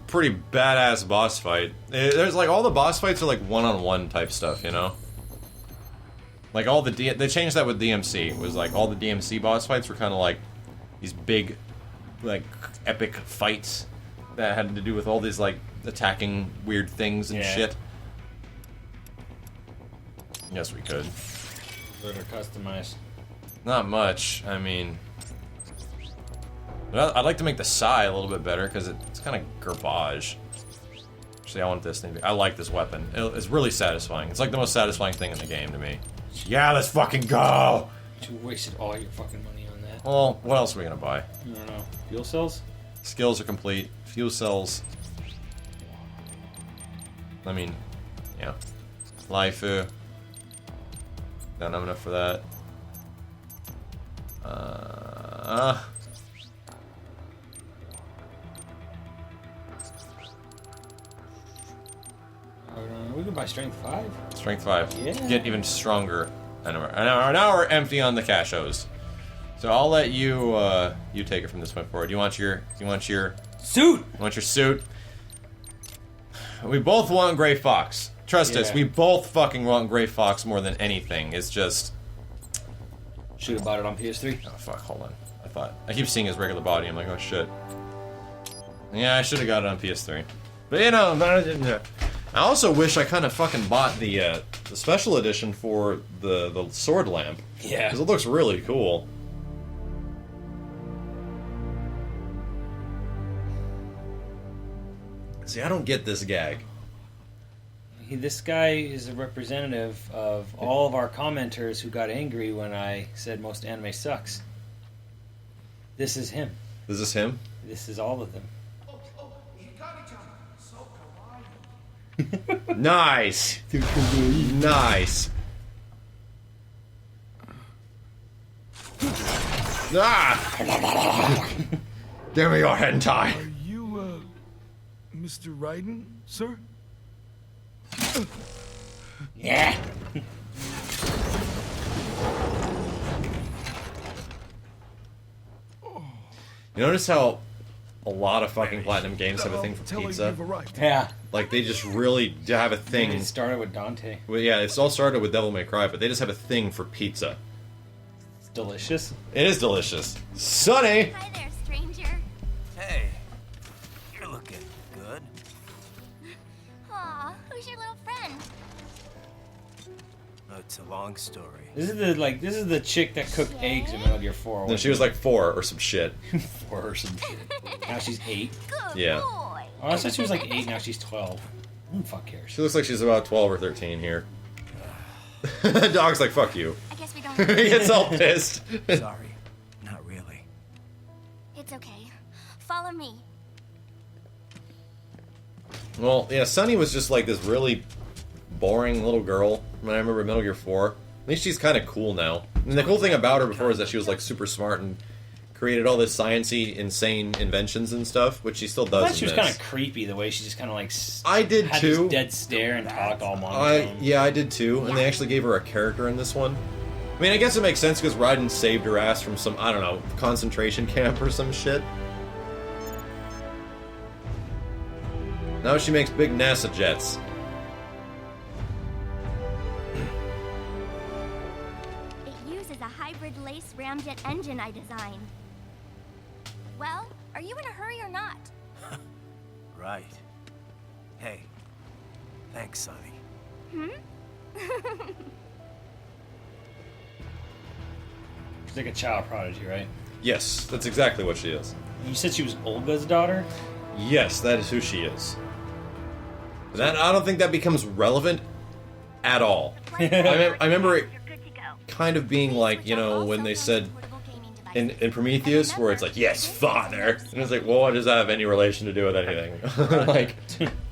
pretty badass boss fight. There's like all the boss fights are like one-on-one type stuff, you know? Like all the they changed that with DMC. It was like all the DMC boss fights were kind of like these big, like epic fights that had to do with all these like attacking weird things and shit. Yes, we could. Let her customize. Not much. I mean, I'd like to make the Sai a little bit better because it's kind of garbage. Actually, I want this thing. I like this weapon. It's really satisfying. It's like the most satisfying thing in the game to me. Yeah, let's fucking go! You wasted all your fucking money on that. Well, what else are we gonna buy? I don't know. Fuel cells? Skills are complete. Fuel cells. I mean, yeah. Laifu. Don't have enough for that. We can buy strength 5. Strength 5. Yeah. Get even stronger. Now we're empty on the cashos. So I'll let you you take it from this point forward. You want your suit? You want your suit? We both want Gray Fox. Trust us, we both fucking want Gray Fox more than anything. It's just should have bought it on PS3. Oh fuck, hold on. I keep seeing his regular body, I'm like, oh shit. Yeah, I should have got it on PS3. But you know, I also wish I kind of fucking bought the special edition for the sword lamp. Yeah. Because it looks really cool. See, I don't get this gag. This guy is a representative of all of our commenters who got angry when I said most anime sucks. This is him. Is this him? This is all of them. Nice! Nice! Ah! Give me your hentai! Are you, Mr. Raiden, sir? Yeah! You notice how a lot of fucking Platinum games have a thing for pizza? Yeah. Like, they just really have a thing. It started with Dante. Well, yeah, it's all started with Devil May Cry, but they just have a thing for pizza. It's delicious. It is delicious. Sonny! Hi there, stranger. Hey, you're looking good. Aw, who's your little friend? Oh, it's a long story. This is the chick that cooked eggs in Metal Gear 4. No, she was like 4 or some shit. 4 or some shit. Now she's 8. Good Yeah. boy. Oh, I thought she was like 8, now she's 12. Who the fuck cares? She looks like she's about 12 or 13 here. The dog's like, fuck you. I guess we don't. He gets all pissed. Sorry, not really. It's okay. Follow me. Well, yeah, Sunny was just like this really boring little girl when I remember Metal Gear 4. At least she's kind of cool now. And the cool thing about her before is that she was like super smart and created all this sciencey, insane inventions and stuff, which she still does. I thought she was kind of creepy the way she just kind of like. I did had too. This dead stare and talked all monotone. Yeah, I did too. And they actually gave her a character in this one. I mean, I guess it makes sense because Raiden saved her ass from some, I don't know, concentration camp or some shit. Now she makes big NASA jets. It uses a hybrid lace ramjet engine I designed. Well, are you in a hurry or not? Right. Hey, thanks, Sonny. Hmm? She's like a child prodigy, right? Yes, that's exactly what she is. You said she was Olga's daughter? Yes, that is who she is. That I don't think that becomes relevant at all. I remember it kind of being like, you know, when they said in Prometheus, where it's like, yes, father, and it's like, well, what does that have any relation to do with anything?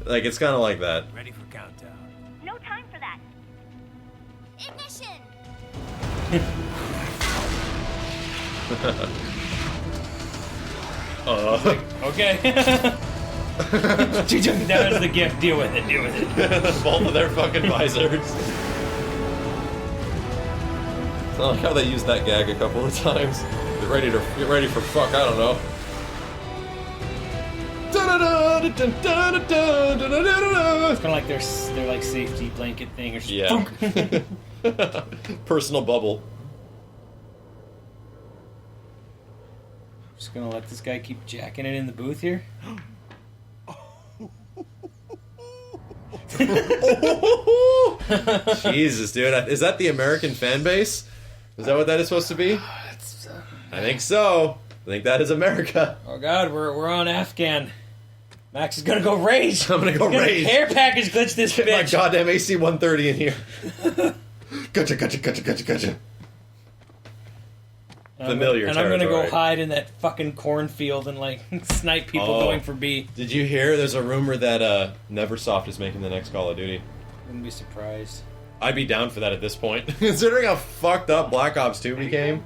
like it's kind of like that. Ready for countdown. No time for that. Ignition! Okay. That was the gift. Deal with it. Deal with it. Both of their fucking visors. I like how they used that gag a couple of times. Get ready for fuck, I don't know. It's kind of like their like safety blanket thing or Yeah. Personal bubble. Just gonna let this guy keep jacking it in the booth here. Jesus, dude. Is that the American fan base? Is that what that is supposed to be? I think so. I think that is America. Oh god, we're on Afghan. Max is gonna go rage. I'm gonna go rage. Care package glitch this Get my bitch. goddamn AC 130 in here. Gotcha. Familiar And I'm gonna territory. go hide in that fucking cornfield and like snipe people going for B. Did you hear? There's a rumor that Neversoft is making the next Call of Duty. Wouldn't be surprised. I'd be down for that at this point, considering how fucked up Black Ops 2 became.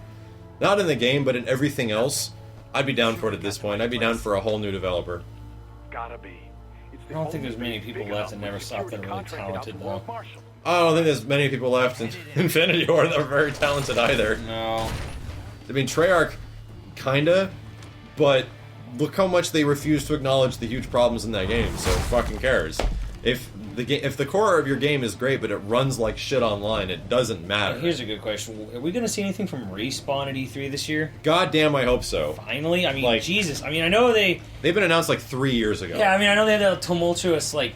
Not in the game, but in everything else. I'd be down for it at this point. I'd be down for a whole new developer. Gotta be. I don't think there's many people left in Neversoft that are really talented though. I don't think there's many people left in Infinity War that are very talented either. No. I mean, Treyarch, kinda, but look how much they refuse to acknowledge the huge problems in that game, so fucking cares. If the core of your game is great, but it runs like shit online, it doesn't matter. Here's a good question. Are we going to see anything from Respawn at E3 this year? God damn, I hope so. Finally? I mean, Like- Jesus. I mean, I know They've been announced like 3 years ago. Yeah, I mean, I know they had that tumultuous, like,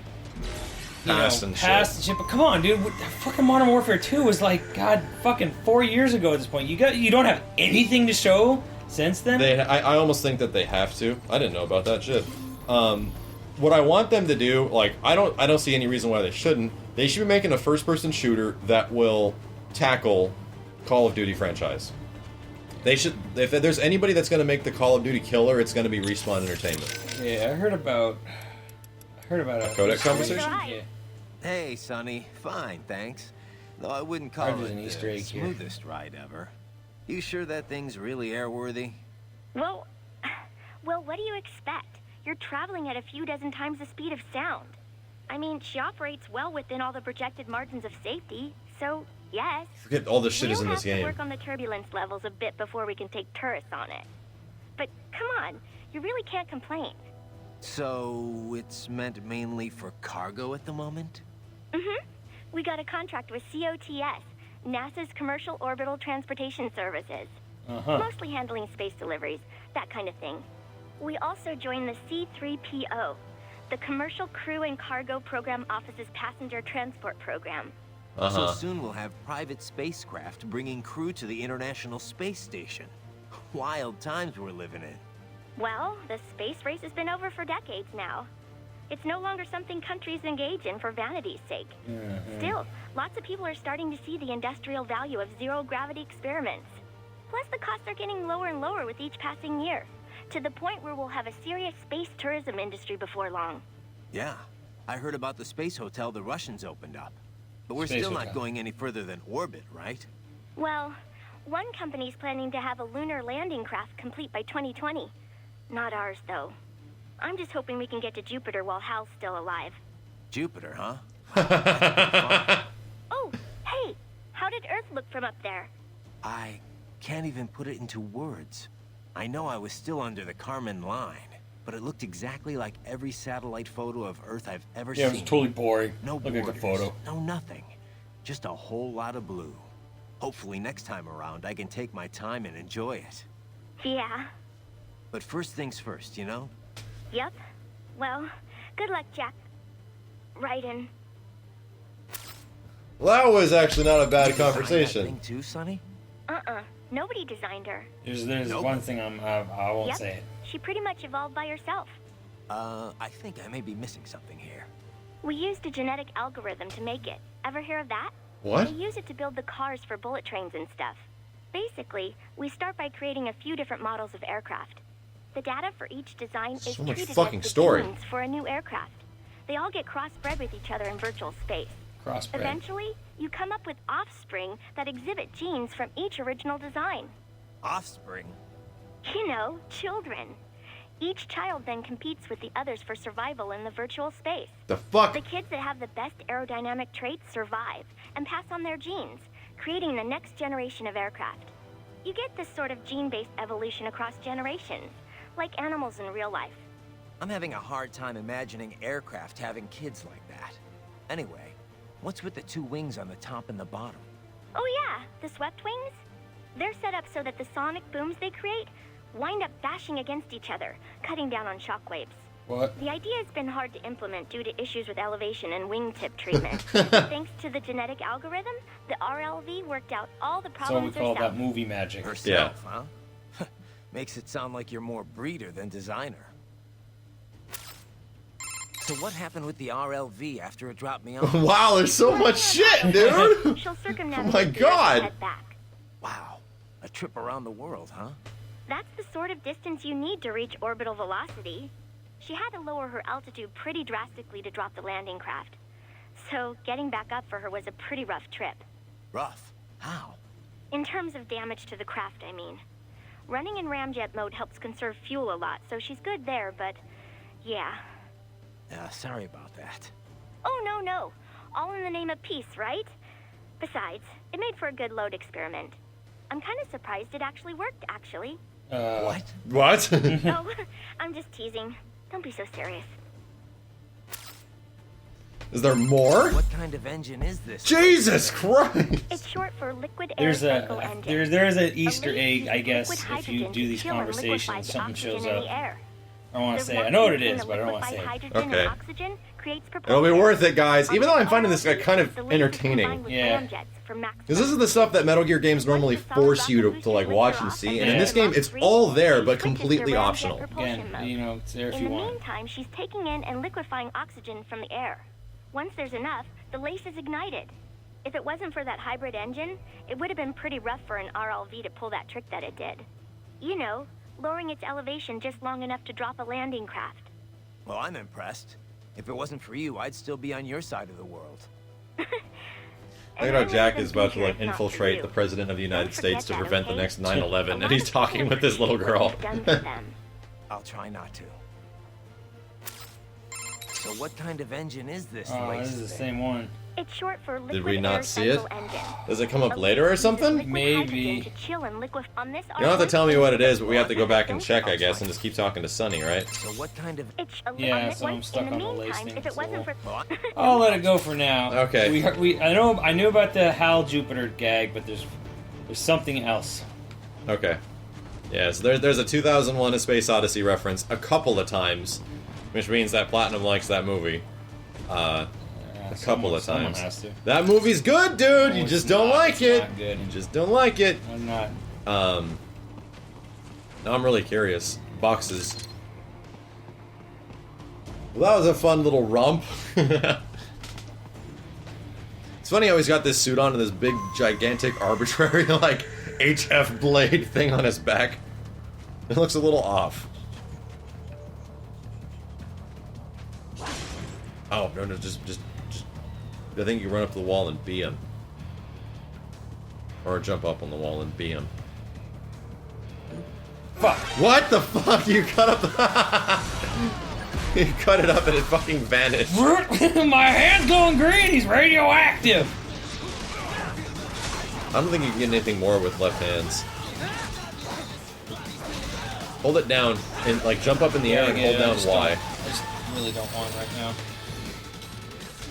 Past and past shit, but come on, dude. Fucking Modern Warfare 2 was like, God, fucking 4 years ago at this point. You don't have anything to show since then? I almost think that they have to. I didn't know about that shit. What I want them to do, like, I don't see any reason why they shouldn't. They should be making a first-person shooter that will tackle Call of Duty franchise. They should. If there's anybody that's going to make the Call of Duty killer, it's going to be Respawn Entertainment. Yeah, I heard about a Kodak conversation? Yeah. Hey, Sonny. Fine, thanks. Though I wouldn't call Heard there's it an Easter the egg here. smoothest ride ever. You sure that thing's really airworthy? Well, what do you expect? You're traveling at a few dozen times the speed of sound. I mean, she operates well within all the projected margins of safety, so yes. Forget all this shit is in We'll this have to game. work on the turbulence levels a bit before we can take tourists on it. But come on, you really can't complain. So, it's meant mainly for cargo at the moment? Mm-hmm. We got a contract with COTS, NASA's Commercial Orbital Transportation Services. Uh-huh. Mostly handling space deliveries, that kind of thing. We also joined the C3PO, the Commercial Crew and Cargo Program Office's Passenger Transport Program. So soon we'll have private spacecraft bringing crew to the International Space Station. Wild times we're living in. Well, the space race has been over for decades now. It's no longer something countries engage in for vanity's sake. Still, lots of people are starting to see the industrial value of zero-gravity experiments. Plus, the costs are getting lower and lower with each passing year, to the point where we'll have a serious space tourism industry before long. Yeah, I heard about the space hotel the Russians opened up. But we're Space still hotel. not going any further than orbit, right? Well, one company's planning to have a lunar landing craft complete by 2020. Not ours, though. I'm just hoping we can get to Jupiter while Hal's still alive. Jupiter, huh? Oh, hey! How did Earth look from up there? I can't even put it into words. I know I was still under the Kármán line, but it looked exactly like every satellite photo of Earth I've ever Yeah, it seen. was totally boring. No Look at the borders, photo. no nothing. Just a whole lot of blue. Hopefully next time around I can take my time and enjoy it. Yeah. But first things first, you know? Yep. Well, good luck, Jack. Raiden. Well, that was actually not a bad You designed that conversation. thing too, Sonny? Nobody designed her. There's Nope. one thing I won't Yep. say it. She pretty much evolved by herself. I think I may be missing something here. We used a genetic algorithm to make it. Ever hear of that? What? They use it to build the cars for bullet trains and stuff. Basically, we start by creating a few different models of aircraft. The data for each design is So much treated fucking as the story. genes for a new aircraft. They all get crossbred with each other in virtual space. Crossbred. Eventually, you come up with offspring that exhibit genes from each original design. Offspring? You know, children. Each child then competes with the others for survival in the virtual space. The fuck? The kids that have the best aerodynamic traits survive and pass on their genes, creating the next generation of aircraft. You get this sort of gene-based evolution across generations, like animals in real life. I'm having a hard time imagining aircraft having kids like that. Anyway, what's with the two wings on the top and the bottom? Oh yeah, the swept wings? They're set up so that the sonic booms they create wind up bashing against each other, cutting down on shockwaves. What? The idea has been hard to implement due to issues with elevation and wingtip treatment. Thanks to the genetic algorithm, the RLV worked out all the That's what we problems call herself. that movie magic. Herself, huh? Makes it sound like you're more breeder than designer. So what happened with the RLV after it dropped me off? Wow, there's so much shit, dude! She'll circumnavigate Oh my the Earth God. and head back. Wow, a trip around the world, huh? That's the sort of distance you need to reach orbital velocity. She had to lower her altitude pretty drastically to drop the landing craft. So getting back up for her was a pretty rough trip. Rough? How? In terms of damage to the craft, I mean. Running in ramjet mode helps conserve fuel a lot, so she's good there, but yeah. Sorry about that. Oh, no. All in the name of peace, right? Besides, it made for a good load experiment. I'm kind of surprised it actually worked, actually. What? What? Oh, I'm just teasing. Don't be so serious. Is there more? What kind of engine is this? Jesus Christ! It's short for liquid air There's cycle engine. there's an Easter A leak egg, uses I guess, liquid if you hydrogen do to these chill and liquefy conversations, the something shows oxygen in up. the air. I don't want The to say. I know what it reaction is, between but I the don't want to say. liquefied hydrogen Okay. and oxygen creates It'll be propulsion. worth it, guys. On Even though the I'm finding this RLV, kind of the leak is entertaining. combined with Yeah. ramjets for maximum Because this is the stuff that Metal Gear games normally force you to like watch and see, and in this game, it's all there, but completely optional. Again, you know, it's there if In you the want. meantime, she's taking in and liquefying oxygen from the air. Once there's enough, the lace is ignited. If it wasn't for that hybrid engine, it would have been pretty rough for an RLV to pull that trick that it did. You know, lowering its elevation just long enough to drop a landing craft. Well, I'm impressed. If it wasn't for you, I'd still be on your side of the world. Look And at I how live Jack in is about to future like if not for infiltrate you. the President of the United Don't forget States to that, prevent the okay? next A 9/11, lot and of he's people talking with this little appreciate girl. what you've done for them. I'll try not to. So what kind of engine is this Oh, lace this is the thing? same one. It's short for liquid Did we air not see it? cycle engine. Does it come A up leak later or uses something? liquid Maybe. hydrogen to chill and liquefy. On this You don't have to RLV, tell me what it is, but we have to go back and don't check, I touch guess, it. and just keep talking to Sunny, right? So what kind of... It's Yeah, on so I'm stuck in the on the lace meantime, thing, if it so wasn't for Well, I'll let it go for now. Okay. I knew about the Hal Jupiter gag, but there's something else. Okay. Yeah, so there's a 2001 A Space Odyssey reference a couple of times, which means that Platinum likes that movie. A couple of Someone times. has to. That movie's good, dude! No, You it's just don't not. like It's it! not good. You just don't like it! I'm not. Now I'm really curious. Boxes. Well, that was a fun little romp. It's funny how he's got this suit on and this big, gigantic, arbitrary, like, HF blade thing on his back. It looks a little off. Oh, no, just... I think you run up to the wall and bee him. Or jump up on the wall and bee him. Fuck. What the fuck? You cut up the... You cut it up and it fucking vanished. My hand's going green. He's radioactive. I don't think you can get anything more with left hands. Hold it down and like jump up in the air and hold down Y. I just really don't want right now.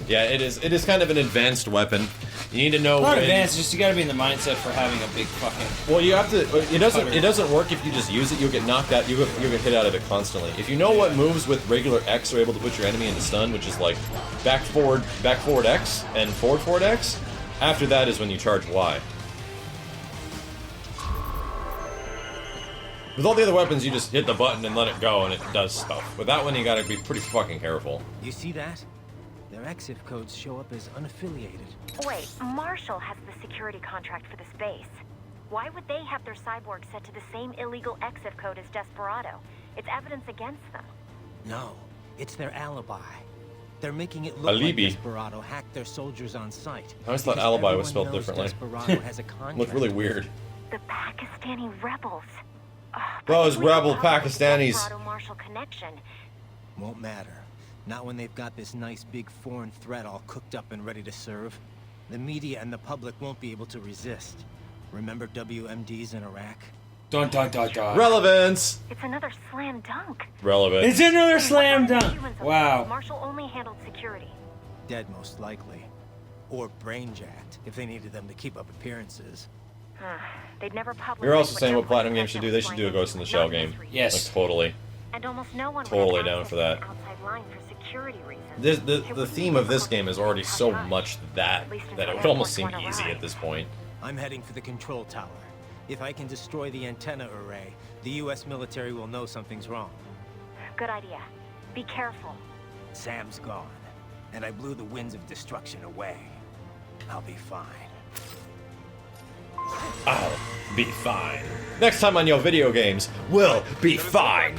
Yeah, it is kind of an advanced weapon. You need to know Not when... advanced, just you gotta be in the mindset for having a big fucking... Well, you have to. It doesn't work if you just use it. You'll get knocked out. You'll get hit out of it constantly. If you know what moves with regular X are able to put your enemy into stun, which is like back forward X and forward X. After that is when you charge Y. With all the other weapons, you just hit the button and let it go, and it does stuff. With that one, you gotta be pretty fucking careful. You see that? Their EXIF codes show up as unaffiliated. Wait, Marshall has the security contract for this base. Why would they have their cyborg set to the same illegal EXIF code as Desperado? It's evidence against them. No, it's their alibi. They're making it look Alibi. like Desperado hacked their soldiers on sight. I always thought because alibi was everyone spelled knows differently. Desperado has a contract. Looked really weird. The Pakistani rebels. Those We don't rebel have the Pakistanis. Desperado-Marshall connection. Won't matter. Not when they've got this nice big foreign threat all cooked up and ready to serve. The media and the public won't be able to resist. Remember WMDs in Iraq? Dun dun dun dun. Relevance. It's another slam dunk. Relevant. It's another slam What about dunk. humans up there? Wow. Marshall only handled security. Dead, most likely. Or brain-jacked, if they needed them to keep up appearances. They'd never publish. You're also saying what Platinum Games should do. They should do a Ghost in the Shell game. Yes. Like, totally. And almost no one Totally would have down access for to that. an outside line for security reasons. The theme of this game is already so much that it would almost seem easy at this point. I'm heading for the control tower. If I can destroy the antenna array, the US military will know something's wrong. Good idea. Be careful. Sam's gone, and I blew the winds of destruction away. I'll be fine. I'll be fine. Next time on YoVideogames, we'll be fine.